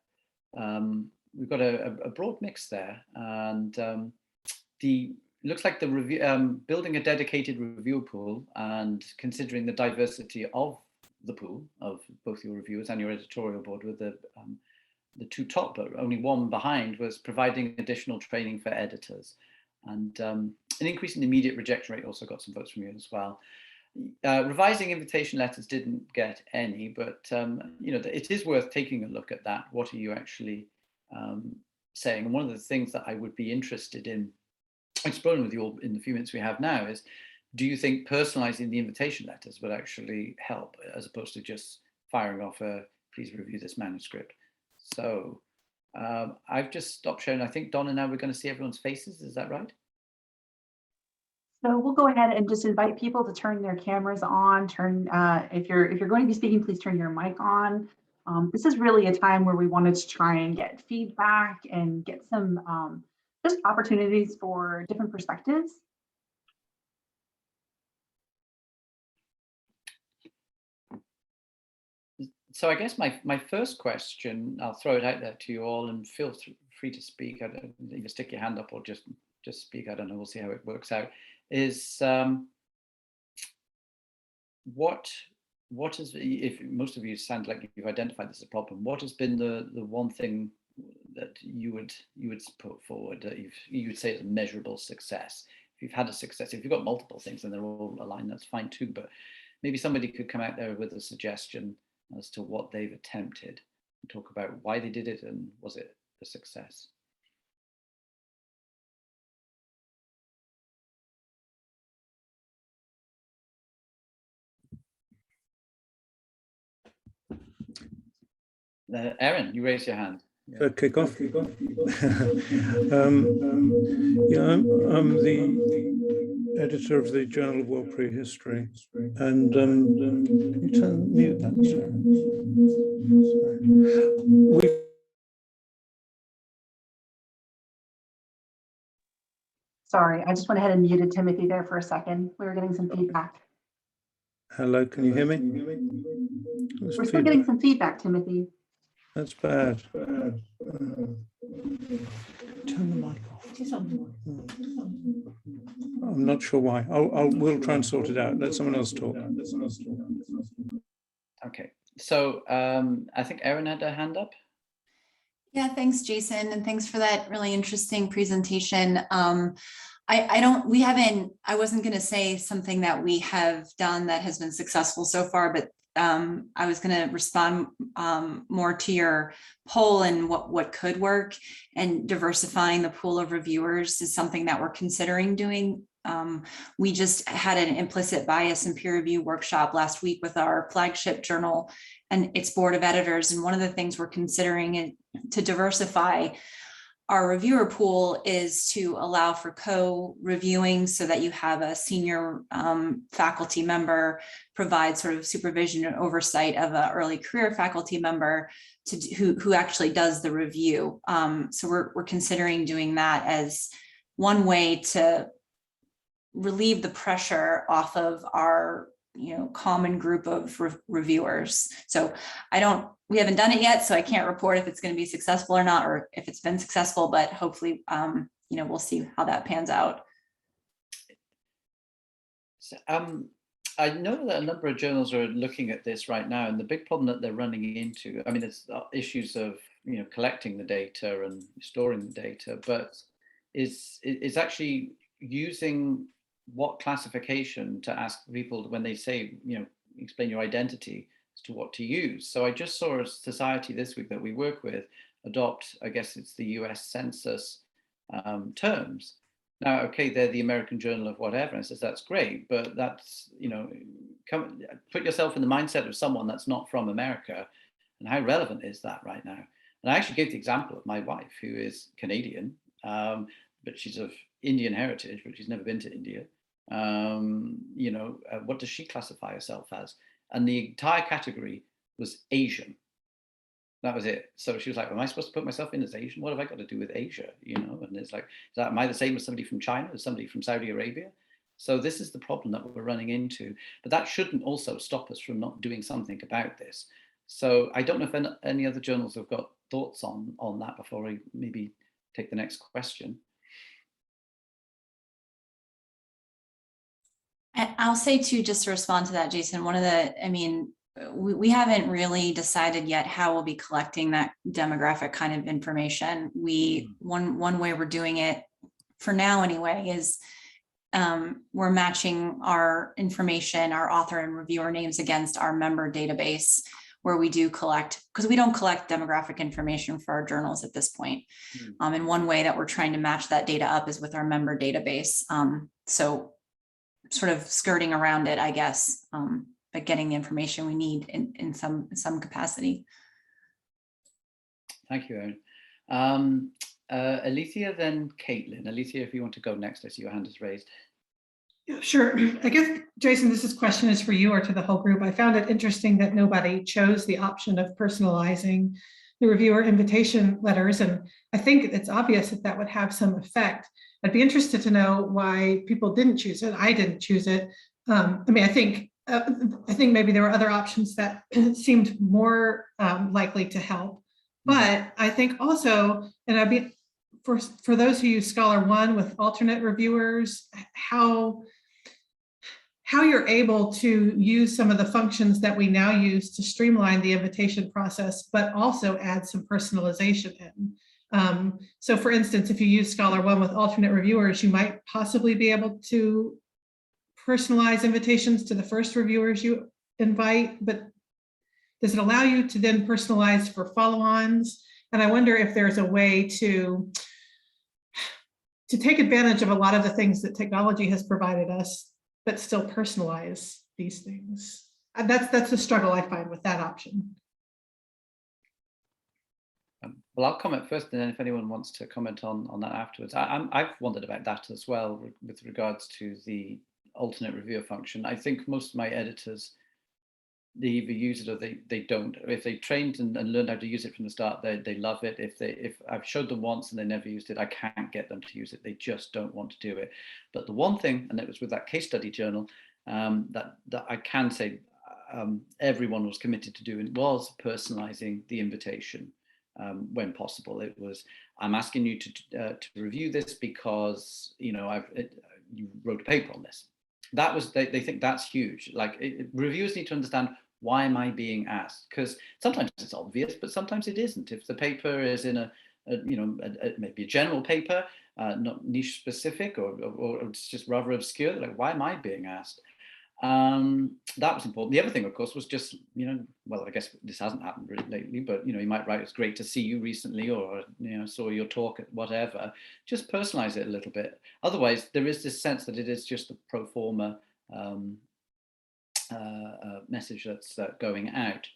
a broad mix there, and the looks like the review building a dedicated review pool and considering the diversity of the pool of both your reviewers and your editorial board, with the two top, but only one behind, was providing additional training for editors, and an increase in immediate rejection rate also got some votes from you as well. Revising invitation letters didn't get any, but you know, it is worth taking a look at that. What are you actually saying? And one of the things that I would be interested in exploring with you all in the few minutes we have now is, do you think personalizing the invitation letters would actually help, as opposed to just firing off a please review this manuscript? So I've just stopped sharing. I think Donna, now we're going to see everyone's faces. Is that right? So we'll go ahead and just invite people to turn their cameras on. If you're going to be speaking, please turn your mic on. This is really a time where we wanted to try and get feedback and get some just opportunities for different perspectives. So I guess my first question, I'll throw it out there to you all, and feel free to speak. Either stick your hand up or just speak. I don't know. We'll see how it works out. Is what is, if most of you sound like you've identified this as a problem, what has been the one thing that you would put forward that you would say is a measurable success? If you've had a success, if you've got multiple things and they're all aligned, that's fine too. But maybe somebody could come out there with a suggestion as to what they've attempted and talk about why they did it and was it a success. Erin, you raise your hand. Yeah. Kick off. Yeah, I'm the editor of the Journal of World Prehistory, and can you mute that? Sorry, I just went ahead and muted Timothy there for a second. We were getting some feedback. Hello, can you hear me? We're still getting some feedback, Timothy. That's bad. Turn the mic off. I'm not sure why. We'll try and sort it out. Let someone else talk. Okay, so I think Erin had her hand up. Yeah, thanks, Jason, and thanks for that really interesting presentation. I wasn't going to say something that we have done that has been successful so far, but I was going to respond more to your poll and what could work, and diversifying the pool of reviewers is something that we're considering doing. We just had an implicit bias and peer review workshop last week with our flagship journal and its board of editors. And one of the things we're considering to diversify our reviewer pool is to allow for co-reviewing, so that you have a senior faculty member provide sort of supervision and oversight of an early career faculty member who actually does the review. So we're considering doing that as one way to relieve the pressure off of our common group of reviewers. So we haven't done it yet, so I can't report if it's going to be successful or not, or if it's been successful, but hopefully, we'll see how that pans out. So, I know that a number of journals are looking at this right now, and the big problem that they're running into, I mean, it's issues of collecting the data and storing the data, but is actually using what classification to ask people when they say, explain your identity as to what to use. So I just saw a society this week that we work with adopt, I guess it's the US Census terms. Now, okay, they're the American Journal of whatever, and it says that's great, but that's, put yourself in the mindset of someone that's not from America, and how relevant is that right now? And I actually gave the example of my wife, who is Canadian, but she's of Indian heritage, but she's never been to India. What does she classify herself as? And the entire category was Asian. That was it. So she was like, am I supposed to put myself in as Asian? What have I got to do with Asia? And it's like, am I the same as somebody from China, as somebody from Saudi Arabia? So this is the problem that we're running into. But that shouldn't also stop us from not doing something about this. So I don't know if any other journals have got thoughts on that before I maybe take the next question. I'll say too, just to respond to that, Jason, we haven't really decided yet how we'll be collecting that demographic kind of information. One way we're doing it for now anyway is we're matching our information, our author and reviewer names against our member database, where we do collect, because we don't collect demographic information for our journals at this point. And one way that we're trying to match that data up is with our member database. So sort of skirting around it, I guess, but getting the information we need in some capacity. Thank you, Erin. Alicia, then Caitlin. Alicia, if you want to go next, I see your hand is raised. Yeah, sure. I guess, Jason, this question is for you or to the whole group. I found it interesting that nobody chose the option of personalizing the reviewer invitation letters, and I think it's obvious that that would have some effect. I'd be interested to know why people didn't choose it. I didn't choose it. I think maybe there were other options that seemed more likely to help. But I think also, and I'd be for those who use Scholar One with alternate reviewers, how you're able to use some of the functions that we now use to streamline the invitation process, but also add some personalization in. So for instance, if you use Scholar One with alternate reviewers, you might possibly be able to personalize invitations to the first reviewers you invite, but does it allow you to then personalize for follow-ons? And I wonder if there's a way to take advantage of a lot of the things that technology has provided us, but still personalize these things. And that's a struggle I find with that option. Well, I'll comment first, and then if anyone wants to comment on that afterwards. I've wondered about that as well with regards to the alternate reviewer function. I think most of my editors, they either use it or they don't. If they trained and learned how to use it from the start, they love it. If I've showed them once and they never used it, I can't get them to use it. They just don't want to do it. But the one thing, and it was with that case study journal, that I can say everyone was committed to doing, was personalizing the invitation when possible. It was, I'm asking you to review this because you wrote a paper on this. That was, they think that's huge. Like reviewers need to understand, why am I being asked? Because sometimes it's obvious, but sometimes it isn't. If the paper is in maybe a general paper, not niche specific, or it's just rather obscure, like, why am I being asked? That was important. The other thing, of course, was just, well, I guess this hasn't happened really lately, but, you might write, it's great to see you recently, or, saw your talk at whatever. Just personalize it a little bit. Otherwise, there is this sense that it is just a pro forma message that's going out.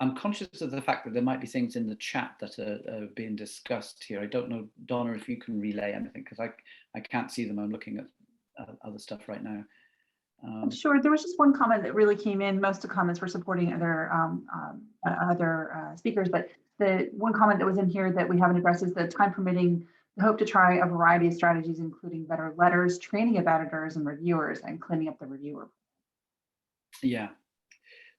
I'm conscious of the fact that there might be things in the chat that are being discussed here. I don't know, Donna, if you can relay anything, because I can't see them. I'm looking at other stuff right now. Sure. There was just one comment that really came in. Most of the comments were supporting other speakers, but the one comment that was in here that we haven't addressed is that, time permitting, we hope to try a variety of strategies, including better letters, training of editors and reviewers, and cleaning up the reviewer. Yeah.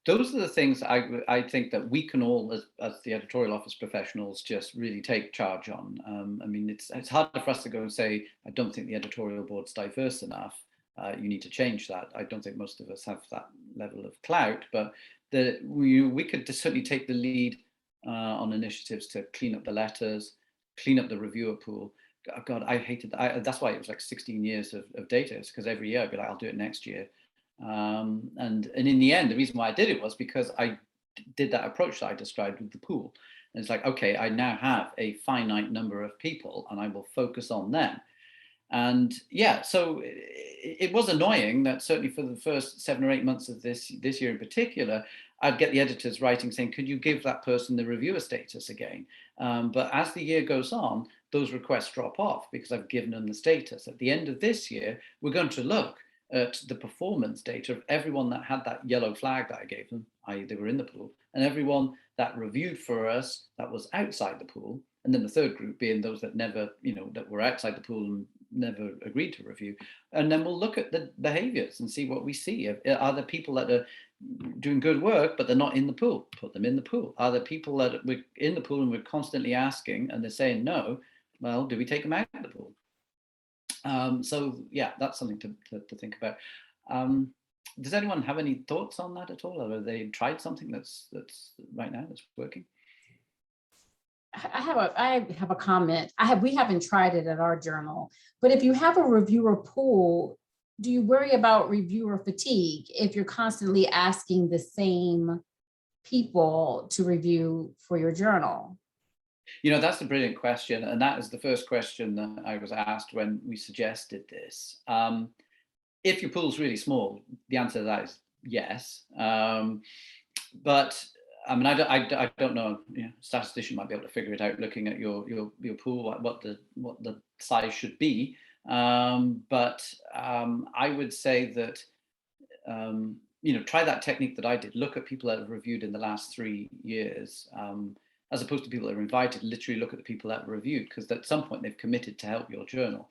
Those are the things I think that we can all, as the editorial office professionals, just really take charge on. I mean, it's harder for us to go and say, I don't think the editorial board's diverse enough. you need to change that. I don't think most of us have that level of clout, but we could certainly take the lead on initiatives to clean up the letters, clean up the reviewer pool. God, I hated that. That's why it was like 16 years of data. It's because every year I'd be like, I'll do it next year. And in the end, the reason why I did it was because I did that approach that I described with the pool. And it's like, okay, I now have a finite number of people and I will focus on them. And yeah, so it was annoying that certainly for the first 7 or 8 months of this year in particular, I'd get the editors writing saying, could you give that person the reviewer status again? But as the year goes on, those requests drop off because I've given them the status. At the end of this year, we're going to look at the performance data of everyone that had that yellow flag that I gave them, i.e. they were in the pool, and everyone that reviewed for us that was outside the pool. And then the third group being those that never, that were outside the pool and never agreed to review. And then we'll look at the behaviors and see what we see. Are there people that are doing good work, but they're not in the pool? Put them in the pool. Are there people that we're in the pool and we're constantly asking and they're saying no? Well, do we take them out of the pool? So yeah, that's something to think about. Does anyone have any thoughts on that at all? Or have they tried something that's right now that's working? I have a comment. We haven't tried it at our journal, but if you have a reviewer pool, do you worry about reviewer fatigue if you're constantly asking the same people to review for your journal? That's a brilliant question. And that is the first question that I was asked when we suggested this. If your pool's really small, the answer to that is yes. But I mean, I don't know. Statistician might be able to figure it out looking at your pool, what the size should be. But I would say that try that technique that I did. Look at people that have reviewed in the last 3 years, as opposed to people that are invited. Literally look at the people that were reviewed, because at some point they've committed to help your journal.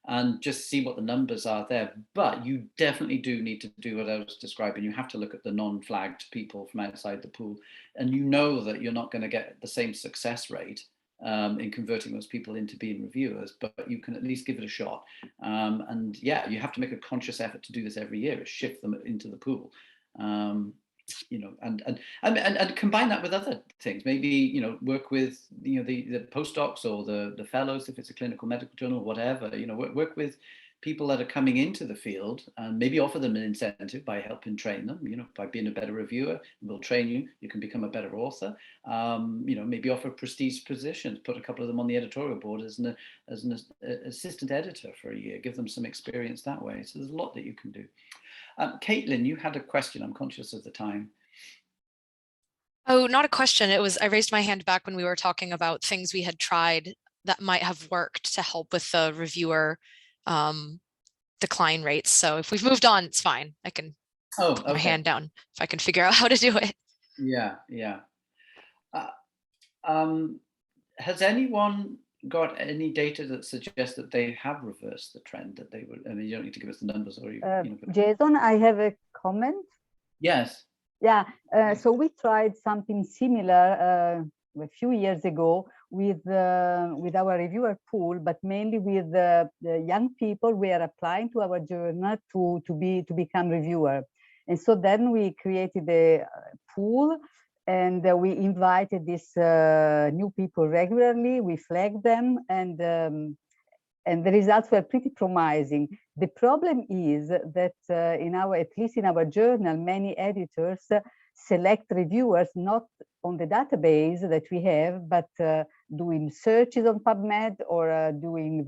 And just see what the numbers are there. But you definitely do need to do what I was describing. You have to look at the non-flagged people from outside the pool. And you know that you're not going to get the same success rate in converting those people into being reviewers, but you can at least give it a shot. And yeah, you have to make a conscious effort to do this every year, is shift them into the pool. And combine that with other things. Maybe work with the postdocs or the fellows if it's a clinical medical journal, whatever. Work with people that are coming into the field and maybe offer them an incentive by helping train them. By being a better reviewer, we'll train you. You can become a better author. Maybe offer prestige positions. Put a couple of them on the editorial board as an assistant editor for a year. Give them some experience that way. So there's a lot that you can do. Caitlin, you had a question. I'm conscious of the time. Oh, not a question. I raised my hand back when we were talking about things we had tried that might have worked to help with the reviewer decline rates. So if we've moved on, it's fine. I can put my hand down if I can figure out how to do it. Yeah. Has anyone got any data that suggests that they have reversed the trend that they would? I mean, you don't need to give us the numbers, or Jason, I have a comment. Yes. Yeah. So we tried something similar a few years ago with our reviewer pool, but mainly with the young people we are applying to our journal to become reviewer. And so then we created a pool. And we invited these new people regularly. We flagged them, and the results were pretty promising. The problem is that at least in our journal, many editors select reviewers not on the database that we have, but doing searches on PubMed or doing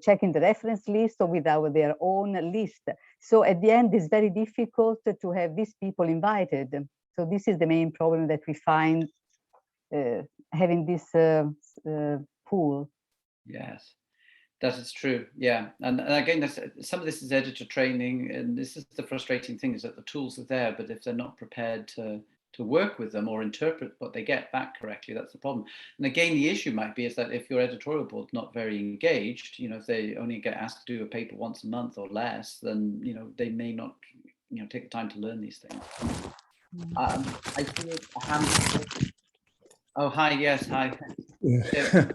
checking the reference list or without their own list. So at the end, it's very difficult to have these people invited. So this is the main problem that we find having this pool. Yes, that is true. Yeah, and again, some of this is editor training, and this is the frustrating thing, is that the tools are there, but if they're not prepared to work with them or interpret what they get back correctly, that's the problem. And again, the issue might be is that if your editorial board's not very engaged, if they only get asked to do a paper once a month or less, then they may not take the time to learn these things. I see a hand. Oh, hi. Yes, hi. Yeah.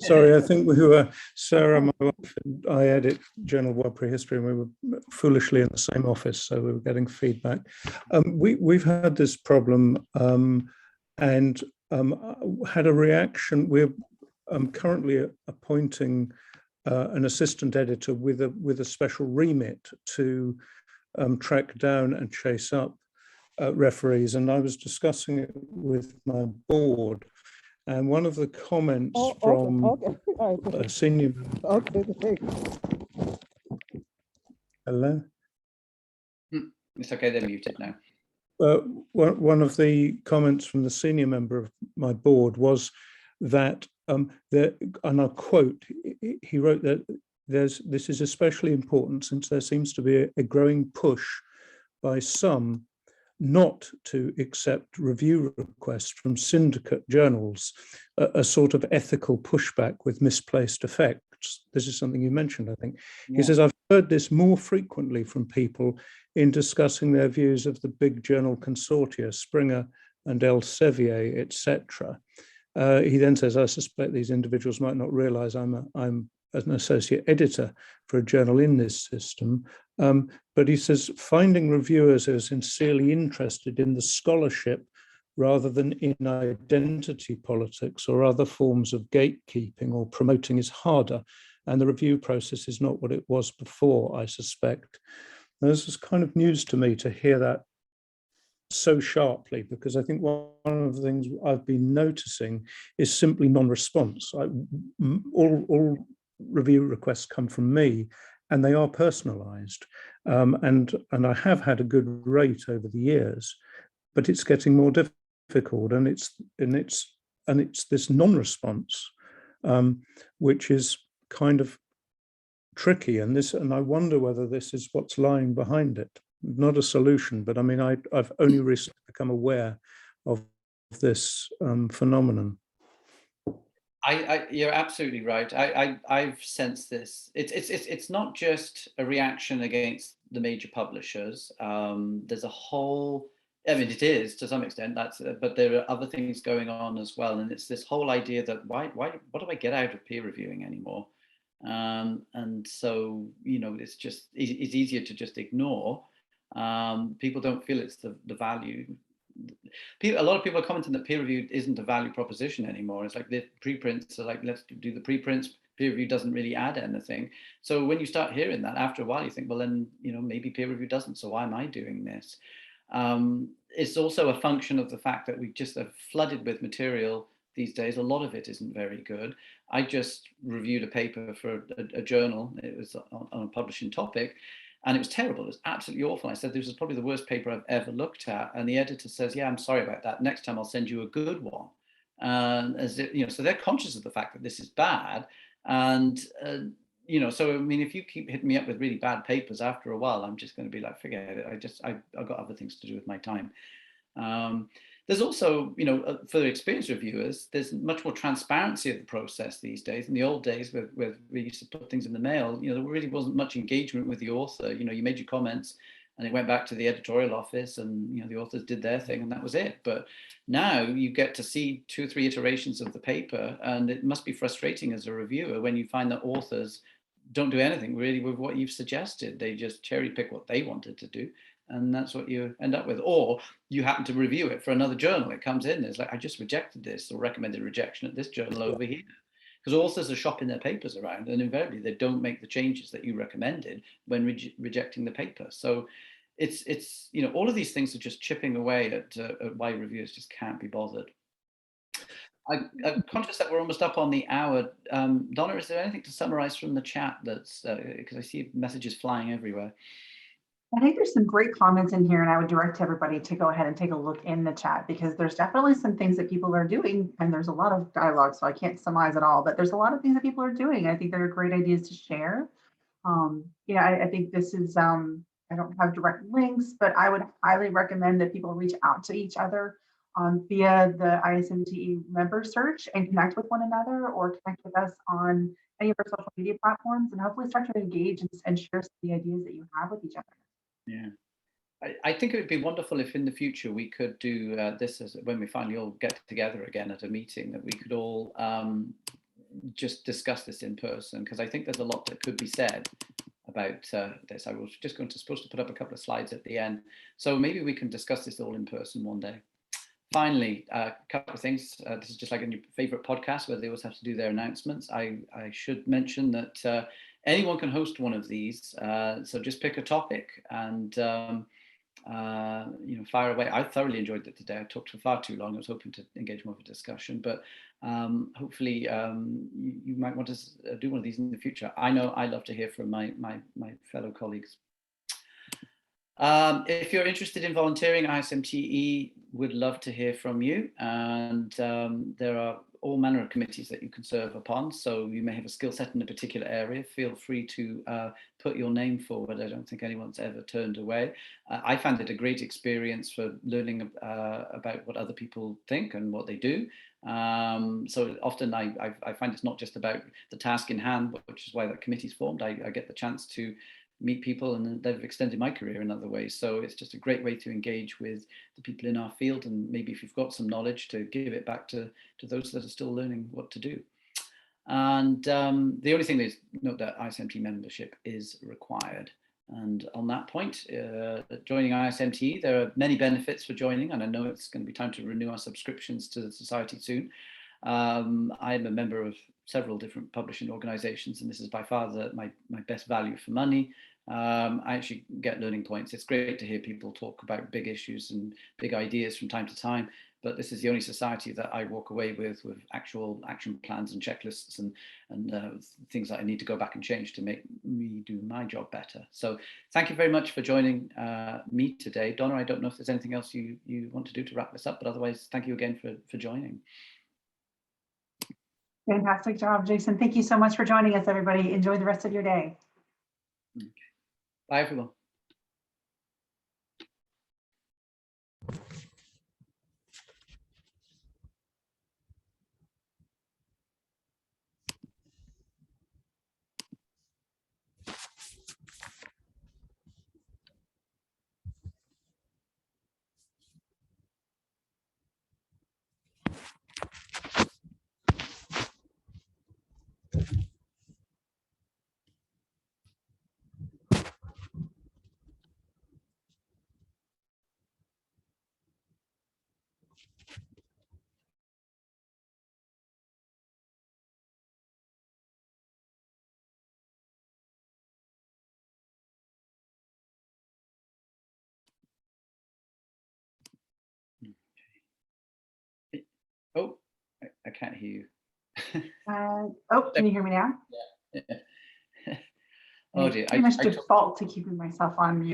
Sorry, I think we were, Sarah, my wife, and I edit Journal of World Prehistory, and we were foolishly in the same office, so we were getting feedback. We've had this problem and had a reaction. We're currently appointing an assistant editor with a special remit to track down and chase up referees, and I was discussing it with my board. And one of the comments from a senior. Hello? It's okay, they're muted now. One of the comments from the senior member of my board was that, and I'll quote, he wrote that this is especially important since there seems to be a growing push by some not to accept review requests from syndicate journals, a sort of ethical pushback with misplaced effects. This is something you mentioned, I think. Yeah. He says, I've heard this more frequently from people in discussing their views of the big journal consortia, Springer and Elsevier, etc. He then says, I suspect these individuals might not realize I'm an associate editor for a journal in this system. But he says, finding reviewers who are sincerely interested in the scholarship rather than in identity politics or other forms of gatekeeping or promoting is harder. And the review process is not what it was before, I suspect. Now, this is kind of news to me to hear that so sharply, because I think one of the things I've been noticing is simply non-response. All review requests come from me, and they are personalized. And I have had a good rate over the years, but it's getting more difficult, and it's this non-response, which is kind of tricky. And I wonder whether this is what's lying behind it. Not a solution, but I mean, I've only recently become aware of this phenomenon. You're absolutely right. I've sensed this. It's not just a reaction against the major publishers. There's a whole. I mean, it is to some extent. But there are other things going on as well. And it's this whole idea that what do I get out of peer reviewing anymore? And so it's easier to just ignore. People don't feel it's the value. A lot of people are commenting that peer review isn't a value proposition anymore. It's like the preprints are like, let's do the preprints. Peer review doesn't really add anything. So when you start hearing that, after a while, you think, well, then maybe peer review doesn't. So why am I doing this? It's also a function of the fact that we just are flooded with material these days. A lot of it isn't very good. I just reviewed a paper for a journal. It was on a publishing topic. And it was terrible. It was absolutely awful. I said, this is probably the worst paper I've ever looked at. And the editor says, yeah, I'm sorry about that. Next time I'll send you a good one. So they're conscious of the fact that this is bad. And, so, I mean, if you keep hitting me up with really bad papers, after a while, I'm just going to be like, forget it. I've got other things to do with my time. There's also, for the experienced reviewers, there's much more transparency of the process these days. In the old days, where we used to put things in the mail, there really wasn't much engagement with the author. You made your comments, and it went back to the editorial office, and the authors did their thing, and that was it. But now you get to see 2 or 3 iterations of the paper, and it must be frustrating as a reviewer when you find that authors don't do anything really with what you've suggested. They just cherry pick what they wanted to do. And that's what you end up with. Or you happen to review it for another journal. It comes in, it's like, I just rejected this or recommended rejection at this journal over here. Because authors are shopping their papers around, and invariably they don't make the changes that you recommended when rejecting the paper. So it's all of these things are just chipping away at why reviewers just can't be bothered. I'm conscious that we're almost up on the hour. Donna, is there anything to summarize from the chat? That's because I see messages flying everywhere. I think there's some great comments in here, and I would direct everybody to go ahead and take a look in the chat, because there's definitely some things that people are doing, and there's a lot of dialogue, so I can't summarize it all, but there's a lot of things that people are doing. I think they're great ideas to share. I think this is, I don't have direct links, but I would highly recommend that people reach out to each other via the ISMTE member search and connect with one another, or connect with us on any of our social media platforms, and hopefully start to engage and share some of the ideas that you have with each other. Yeah, I think it would be wonderful if in the future we could do this as when we finally all get together again at a meeting, that we could all just discuss this in person, because I think there's a lot that could be said about this. I was just supposed to put up a couple of slides at the end, so maybe we can discuss this all in person one day. Finally, a couple of things. This is just like a new favorite podcast where they always have to do their announcements. I should mention that anyone can host one of these, so just pick a topic and fire away. I thoroughly enjoyed it today. I talked for far too long. I was hoping to engage more of a discussion, but hopefully you might want to do one of these in the future. I know I love to hear from my fellow colleagues. If you're interested in volunteering, ISMTE would love to hear from you, and there are all manner of committees that you can serve upon, so you may have a skill set in a particular area. Feel free to put your name forward. I don't think anyone's ever turned away. I found it a great experience for learning about what other people think and what they do. So often I find it's not just about the task in hand, which is why that committee's formed. I get the chance to meet people, and they've extended my career in other ways. So it's just a great way to engage with the people in our field, and maybe if you've got some knowledge, to give it back to those that are still learning what to do. And the only thing is, note that ISMTE membership is required. And on that point, joining ISMTE, there are many benefits for joining, and I know it's going to be time to renew our subscriptions to the society soon. I'm a member of several different publishing organizations, and this is by far my best value for money. I actually get learning points. It's great to hear people talk about big issues and big ideas from time to time, but this is the only society that I walk away with actual action plans and checklists and things that I need to go back and change to make me do my job better. So thank you very much for joining me today. Donna, I don't know if there's anything else you want to do to wrap this up, but otherwise, thank you again for joining. Fantastic job, Jason. Thank you so much for joining us, everybody. Enjoy the rest of your day. Okay. Bye, everyone. Oh, I can't hear you. Can you hear me now? Yeah. Oh dear. I pretty much default to keeping myself on mute.